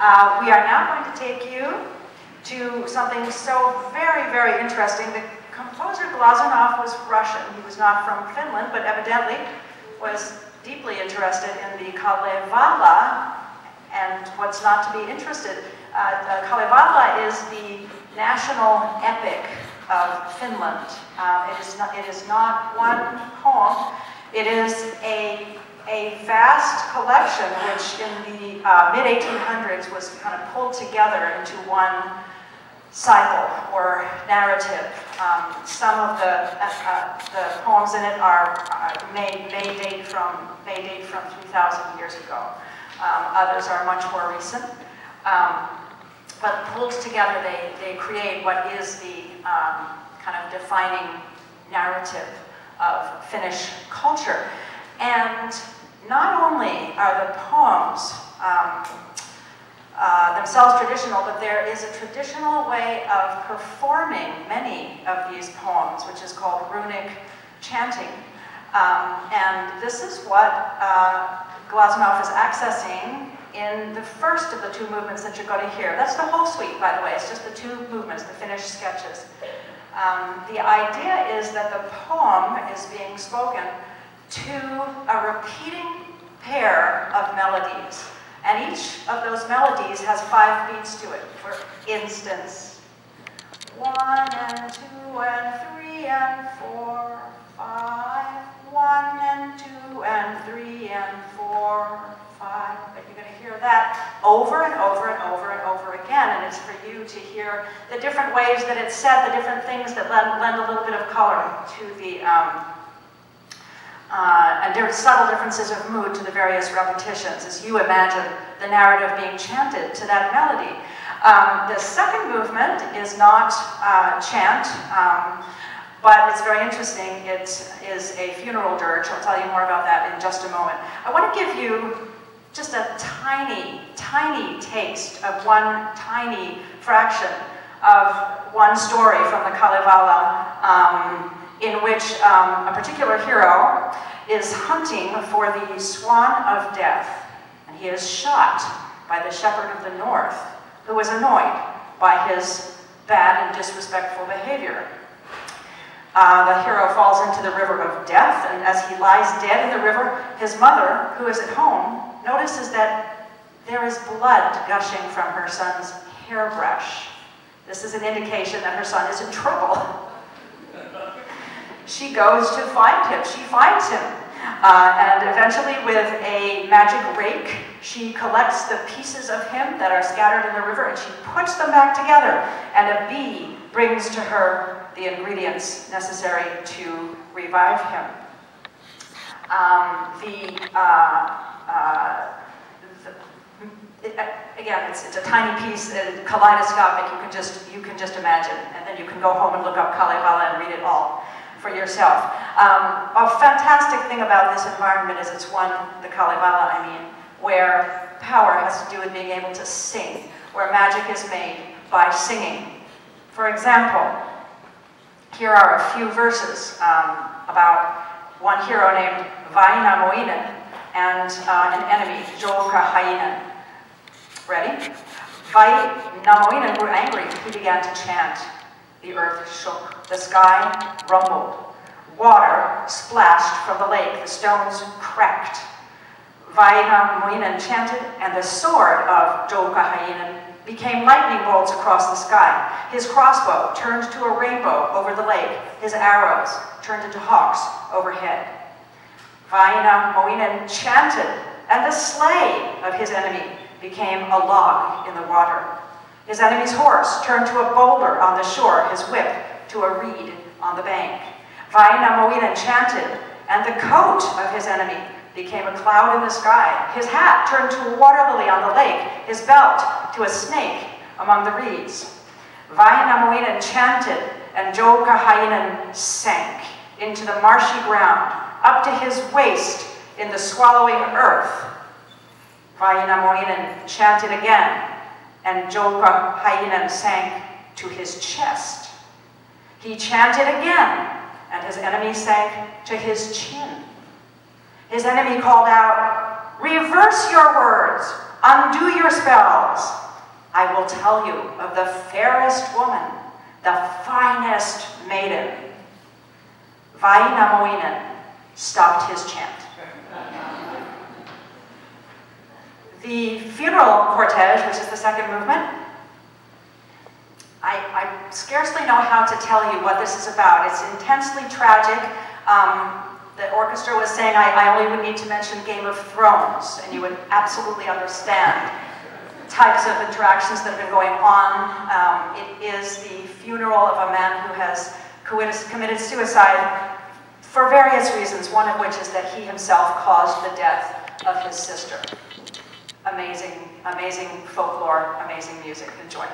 We are now going to take you to something so very, very interesting. The composer Glazunov was Russian. He was not from Finland, but evidently was deeply interested in the Kalevala, and what's not to be interested. Kalevala is the national epic of Finland. It is not one poem. It is a vast collection which in the mid-1800s was kind of pulled together into one cycle or narrative. Some of the poems in it may date from 3,000 years ago. Others are much more recent. But pulled together, they create what is the kind of defining narrative of Finnish culture. And not only are the poems themselves traditional, but there is a traditional way of performing many of these poems, which is called runic chanting. And this is what Glazunov is accessing in the first of the two movements that you're going to hear. That's the whole suite, by the way. It's just the two movements, the Finnish sketches. The idea is that the poem is being spoken to a repeating pair of melodies. And each of those melodies has 5 beats to it. For instance, 1 and 2 and 3 and 4, 5, 1 and 2 and 3 and 4, 5. But you're going to hear that over and over and over and over again. And it's for you to hear the different ways that it's said, the different things that lend a little bit of color to the and subtle differences of mood to the various repetitions as you imagine the narrative being chanted to that melody. The second movement is not chant, but it's very interesting. It is a funeral dirge. I'll tell you more about that in just a moment. I want to give you just a tiny, tiny taste of one tiny fraction of one story from the Kalevala, in which a particular hero is hunting for the swan of death, and he is shot by the shepherd of the north, who is annoyed by his bad and disrespectful behavior. The hero falls into the river of death, and as he lies dead in the river, his mother, who is at home, notices that there is blood gushing from her son's hairbrush. This is an indication that her son is in trouble. She goes to find him. She finds him. And eventually, with a magic rake, she collects the pieces of him that are scattered in the river, and she puts them back together. And a bee brings to her the ingredients necessary to revive him. Again, it's a tiny piece, kaleidoscopic. You can just imagine, and then you can go home and look up Kalevala and read it all for yourself. A fantastic thing about this environment is it's one, the Kalevala, where power has to do with being able to sing, where magic is made by singing. For example, here are a few verses about one hero named Vainamoinen and an enemy, Joukahainen. Ready? Vainamoinen grew angry. He began to chant. The earth shook. The sky rumbled. Water splashed from the lake. The stones cracked. Vainamoinen chanted, and the sword of Joukahainen became lightning bolts across the sky. His crossbow turned to a rainbow over the lake. His arrows turned into hawks overhead. Vainamoinen chanted, and the sleigh of his enemy became a log in the water. His enemy's horse turned to a boulder on the shore, his whip to a reed on the bank. Vainamoinen chanted, and the coat of his enemy became a cloud in the sky. His hat turned to a water lily on the lake, his belt to a snake among the reeds. Vainamoinen chanted, and Joukahainen sank into the marshy ground, up to his waist in the swallowing earth. Vainamoinen chanted again, and Joukahainen sank to his chest. He chanted again, and his enemy sank to his chin. His enemy called out, "Reverse your words. Undo your spells. I will tell you of the fairest woman, the finest maiden. Vainamoinen stopped his chant. The funeral cortege, which is the second movement, I scarcely know how to tell you what this is about. It's intensely tragic. The orchestra was saying I only would need to mention Game of Thrones, and you would absolutely understand types of interactions that have been going on. It is the funeral of a man who has committed suicide for various reasons, one of which is that he himself caused the death of his sister. Amazing, amazing folklore, amazing music. Enjoy.